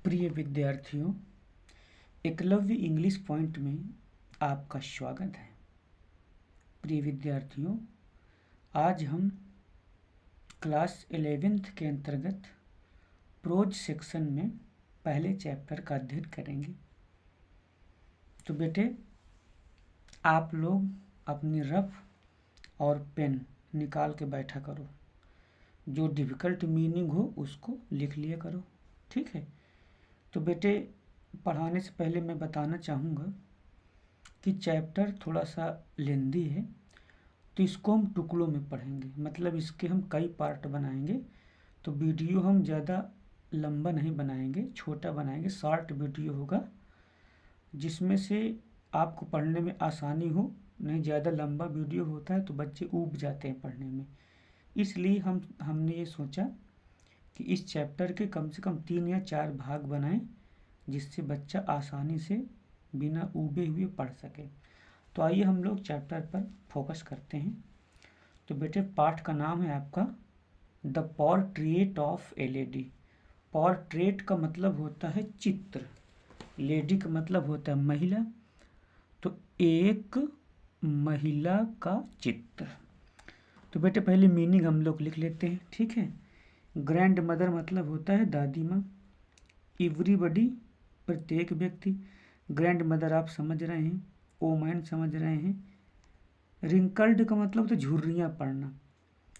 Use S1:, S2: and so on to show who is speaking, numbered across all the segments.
S1: प्रिय विद्यार्थियों, Eklavya English point में आपका स्वागत है। प्रिय विद्यार्थियों, आज हम क्लास 11th के अंतर्गत प्रोज सेक्शन में पहले चैप्टर का अध्ययन करेंगे। तो बेटे, आप लोग अपनी रफ और पेन निकाल के बैठा करो। जो डिफ़िकल्ट मीनिंग हो उसको लिख लिया करो, ठीक है। तो बेटे, पढ़ाने से पहले मैं बताना चाहूँगा कि चैप्टर थोड़ा सा लेंदी है, तो इसको हम टुकड़ों में पढ़ेंगे। मतलब इसके हम कई पार्ट बनाएंगे। तो वीडियो हम ज़्यादा लंबा नहीं बनाएंगे, छोटा बनाएंगे। शॉर्ट वीडियो होगा जिसमें से आपको पढ़ने में आसानी हो। नहीं ज़्यादा लंबा वीडियो होता है तो बच्चे ऊब जाते हैं पढ़ने में। इसलिए हमने ये सोचा कि इस चैप्टर के कम से कम 3 या 4 भाग बनाएं, जिससे बच्चा आसानी से बिना ऊबे हुए पढ़ सके। तो आइए हम लोग चैप्टर पर फोकस करते हैं। तो बेटे, पाठ का नाम है आपका the portrait of A lady. Portrait का मतलब होता है चित्र, लेडी का मतलब होता है महिला। तो एक महिला का चित्र। तो बेटे, पहले मीनिंग हम लोग लिख लेते हैं, ठीक है। ग्रैंड मदर मतलब होता है दादी माँ। एवरीबडी प्रत्येक व्यक्ति। ग्रैंड मदर आप समझ रहे हैं, वोमैन समझ रहे हैं। रिंकल्ड का मतलब होता है झुर्रियाँ पड़ना।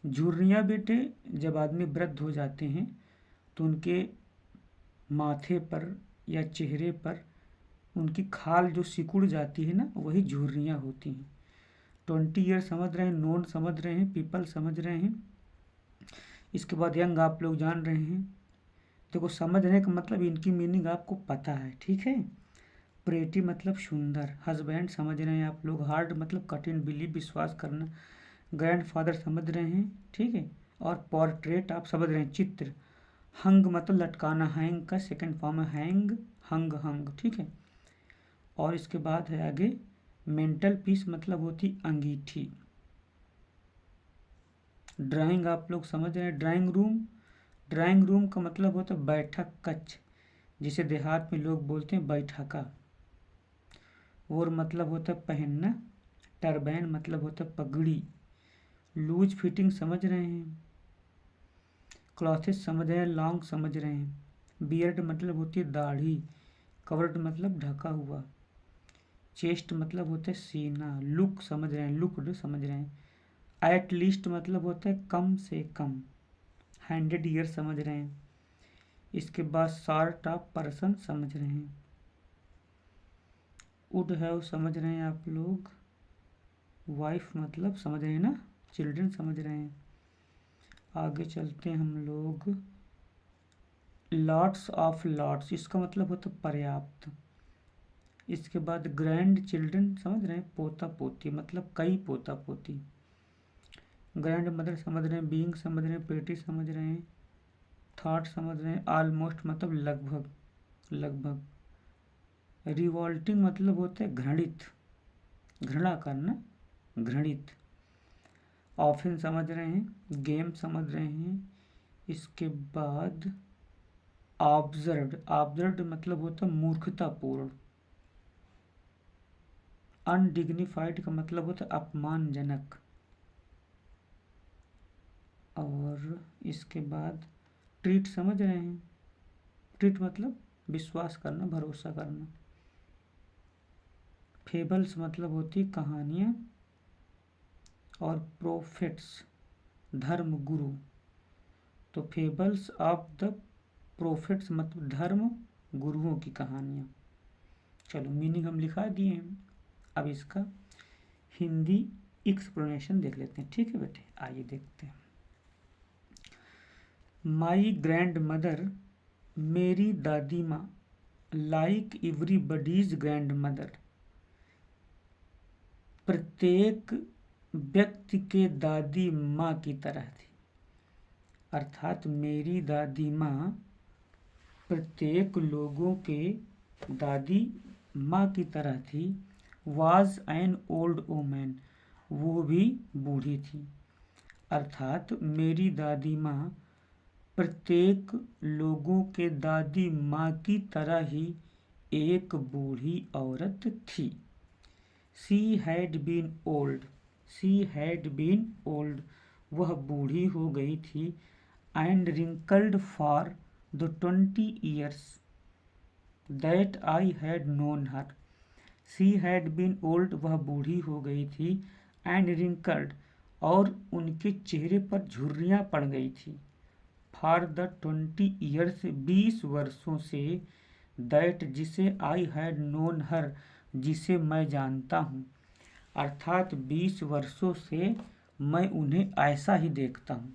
S1: झुर्रियाँ बेटे, जब आदमी वृद्ध हो जाते हैं तो उनके माथे पर या चेहरे पर उनकी खाल जो सिकुड़ जाती है ना, वही झुर्रियाँ होती हैं। 20 ईयर समझ रहे हैं, नोन समझ रहे हैं, पीपल समझ रहे हैं। इसके बाद यंग आप लोग जान रहे हैं। देखो, समझने का मतलब इनकी मीनिंग आपको पता है, ठीक है। प्रेटी मतलब सुंदर। हस्बैंड समझ रहे हैं आप लोग। हार्ड मतलब कठिन, बिलीव विश्वास करना। ग्रैंडफादर समझ रहे हैं, ठीक है। और पोर्ट्रेट आप समझ रहे हैं, चित्र। हंग मतलब लटकाना। हैंग का सेकंड फॉर्म है हैंग, हंग, हंग, ठीक है। और इसके बाद है आगे मेंटल पीस मतलब होती अंगीठी। ड्राइंग आप लोग समझ रहे हैं, ड्राइंग रूम। ड्राइंग रूम का मतलब होता है बैठक कक्ष, जिसे देहात में लोग बोलते हैं बैठका। और मतलब होता है पहनना। टर्बैन मतलब होता है पगड़ी। लूज फिटिंग समझ रहे हैं। क्लॉथेस समझ रहे हैं, लॉन्ग समझ रहे हैं। बियर्ड मतलब होती है दाढ़ी। कवर्ड मतलब ढका हुआ। चेस्ट मतलब होता है सीना। लुक समझ रहे हैं, लुक्ड समझ रहे हैं। एट लीस्ट मतलब होता है कम से कम। 100 ईयर समझ रहे हैं। इसके बाद सॉर्ट ऑफ पर्सन समझ रहे हैं। वुड हैव समझ रहे हैं आप लोग। वाइफ मतलब समझ रहे हैं ना, चिल्ड्रन समझ रहे हैं। आगे चलते हैं हम लोग। लॉट्स ऑफ लॉट्स, इसका मतलब होता है पर्याप्त। इसके बाद ग्रैंड चिल्ड्रन समझ रहे हैं, पोता पोती मतलब कई पोता पोती। ग्रैंड मदर समझ रहे हैं, बीइंग समझ रहे हैं, प्रेटी समझ रहे हैं, थॉट समझ रहे हैं। ऑलमोस्ट मतलब लगभग, लगभग। रिवॉल्टिंग मतलब होता है घृणित, घृणा करना, घृणित। ऑफन समझ रहे हैं, गेम समझ रहे हैं। इसके बाद ऑब्जर्व्ड, ऑब्जर्व्ड मतलब होता है मूर्खतापूर्ण। अनडिग्निफाइड का मतलब होता है अपमानजनक। और इसके बाद ट्रीट समझ रहे हैं। ट्रीट मतलब विश्वास करना, भरोसा करना। फेबल्स मतलब होती कहानियाँ। और प्रोफेट्स धर्म गुरु। तो फेबल्स ऑफ द प्रोफेट्स मतलब धर्म गुरुओं की कहानियाँ। चलो, मीनिंग हम लिखा दिए हैं। अब इसका हिंदी एक्सप्लेनेशन देख लेते हैं, ठीक है बेटे। आइए देखते हैं। माई ग्रैंड मदर, मेरी दादी माँ, लाइक एवरीबडीज ग्रैंड मदर, प्रत्येक व्यक्ति के दादी माँ की तरह थी। अर्थात मेरी दादी माँ प्रत्येक लोगों के दादी माँ की तरह थी। वाज एन ओल्ड वोमेन, वो भी बूढ़ी थी। अर्थात मेरी दादी माँ प्रत्येक लोगों के दादी माँ की तरह ही एक बूढ़ी औरत थी। She had been old, she had been old, वह बूढ़ी हो गई थी। And wrinkled for the 20 years that I had known her. She had been old, वह बूढ़ी हो गई थी। एंड रिंकल्ड, और उनके चेहरे पर झुर्रियाँ पड़ गई थी। फॉर द 20 years, 20 वर्षों से। दैट, जिसे आई हैड नोन हर, जिसे मैं जानता हूँ। अर्थात 20 वर्षों से मैं उन्हें ऐसा ही देखता हूँ।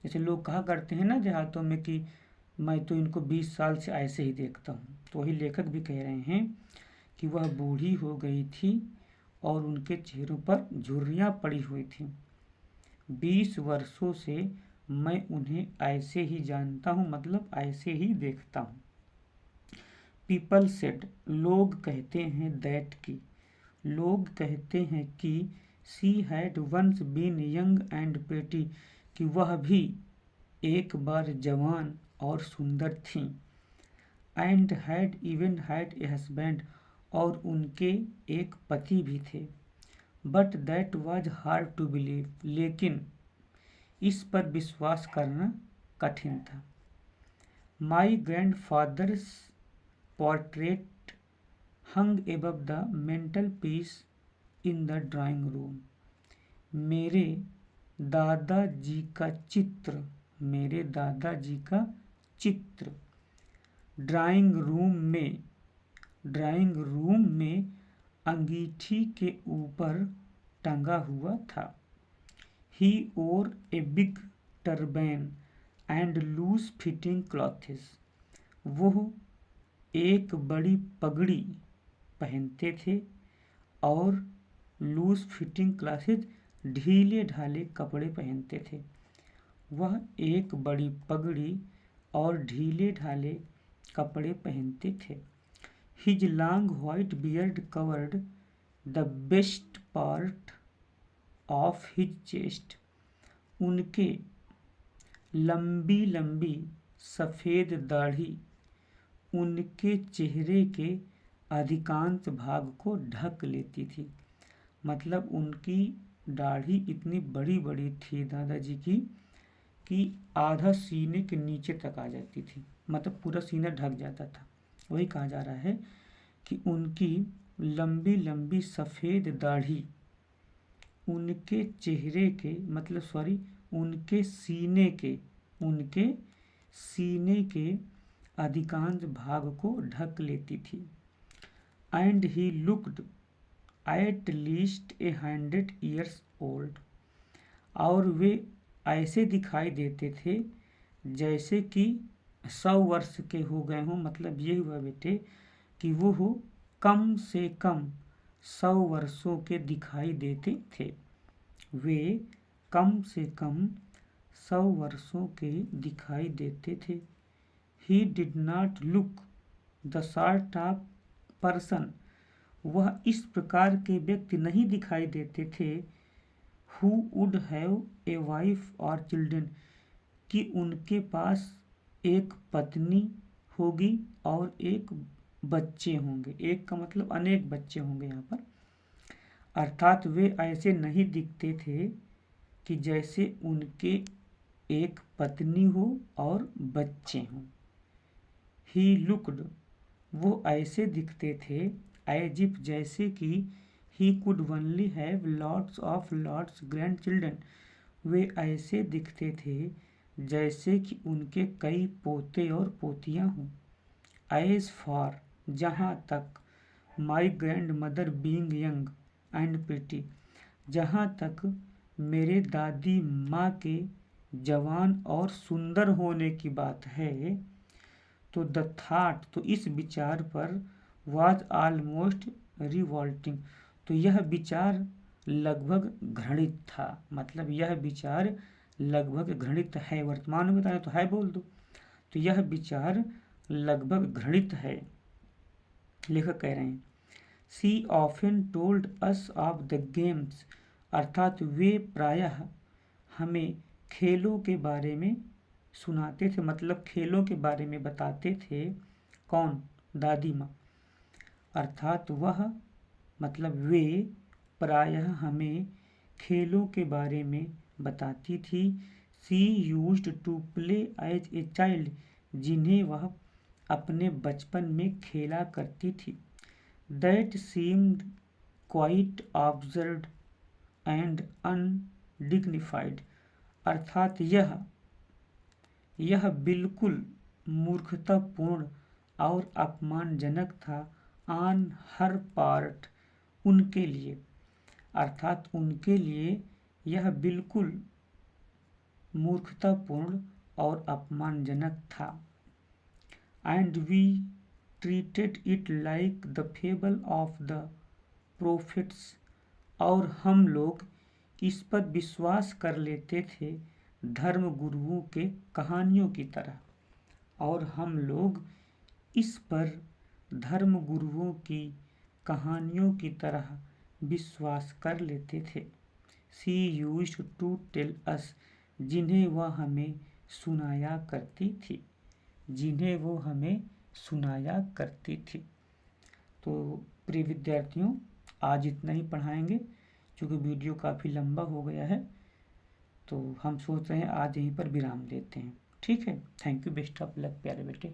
S1: जैसे लोग कहा करते हैं ना देहातों में कि मैं तो इनको 20 साल से ऐसे ही देखता हूँ, तो वही लेखक भी कह रहे हैं कि वह बूढ़ी हो गई थी और उनके चेहरों पर झुर्रियाँ पड़ी हुई थीं। 20 वर्षों से मैं उन्हें ऐसे ही जानता हूँ, मतलब ऐसे ही देखता हूँ। पीपल सेड, लोग कहते हैं, दैट की, लोग कहते हैं कि she had once been young and pretty, कि वह भी एक बार जवान और सुंदर थीं। And had even had a husband, और उनके एक पति भी थे। But that was hard to believe, लेकिन इस पर विश्वास करना कठिन था। My grandfather's portrait hung above the mantelpiece in the drawing room. मेरे दादाजी का चित्र, मेरे दादाजी का चित्र ड्राइंग रूम में अंगीठी के ऊपर टंगा हुआ था। He wore a big turban and loose fitting clothes, वो एक बड़ी पगड़ी पहनते थे और लूज फिटिंग क्लॉथेस, ढीले ढाले कपड़े पहनते थे। वह एक बड़ी पगड़ी और ढीले ढाले कपड़े पहनते थे। His long white beard covered the best part of his chest, उनके लंबी लंबी सफ़ेद दाढ़ी उनके चेहरे के अधिकांश भाग को ढक लेती थी। मतलब उनकी दाढ़ी इतनी बड़ी बड़ी थी दादाजी की कि आधा सीने के नीचे तक आ जाती थी, मतलब पूरा सीना ढक जाता था। वही कहा जा रहा है कि उनकी लंबी लंबी सफ़ेद दाढ़ी उनके चेहरे के, मतलब सॉरी, उनके सीने के अधिकांश भाग को ढक लेती थी। And he looked at least 100 years old, और वे ऐसे दिखाई देते थे जैसे कि 100 वर्ष के हो गए हों। मतलब ये हुआ बेटे कि वो कम से कम 100 वर्षों के दिखाई देते थे। वे कम से कम 100 वर्षों के दिखाई देते थे। He did not look the sort of person, वह इस प्रकार के व्यक्ति नहीं दिखाई देते थे who would have a wife और चिल्ड्रन, कि उनके पास एक पत्नी होगी और एक बच्चे होंगे। एक का मतलब अनेक बच्चे होंगे यहाँ पर। अर्थात वे ऐसे नहीं दिखते थे कि जैसे उनके एक पत्नी हो और बच्चे हों। ही लुक्ड, वो ऐसे दिखते थे एज इफ, जैसे कि he could only have lots grandchildren, वे ऐसे दिखते थे जैसे कि उनके कई पोते और पोतियां हों। एज फॉर, जहाँ तक, my grand mother being young and pretty, जहाँ तक मेरे दादी माँ के जवान और सुंदर होने की बात है, तो द थाट, तो इस विचार पर, वाज ऑलमोस्ट रिवॉल्टिंग, तो यह विचार लगभग घृणित था। मतलब यह विचार लगभग घृणित है। वर्तमान में बताएं तो है बोल दो, तो यह विचार लगभग घृणित है। लेखक कह रहे हैं she often told us of the games, अर्थात वे प्रायः हमें खेलों के बारे में सुनाते थे, मतलब खेलों के बारे में बताते थे। कौन? दादी माँ। अर्थात वह मतलब वे प्रायः हमें खेलों के बारे में बताती थी। She used to play as a child, जिन्हें वह अपने बचपन में खेला करती थी। That seemed quite observed and undignified, अर्थात यह बिल्कुल मूर्खतापूर्ण और अपमानजनक था। ऑन हर पार्ट, उनके लिए, अर्थात उनके लिए यह बिल्कुल मूर्खतापूर्ण और अपमानजनक था। And we treated it like the fable of the prophets, और हम लोग इस पर विश्वास कर लेते थे धर्म गुरुओं के कहानियों की तरह। और हम लोग इस पर धर्म गुरुओं की कहानियों की तरह विश्वास कर लेते थे। She used to tell us, जिन्हें वह हमें सुनाया करती थी, जिन्हें वो हमें सुनाया करती थी। तो प्रिय विद्यार्थियों, आज इतना ही पढ़ाएंगे, क्योंकि वीडियो काफ़ी लंबा हो गया है। तो हम सोच रहे हैं आज यहीं पर विराम देते हैं। ठीक है, thank you, best of luck प्यारे बेटे।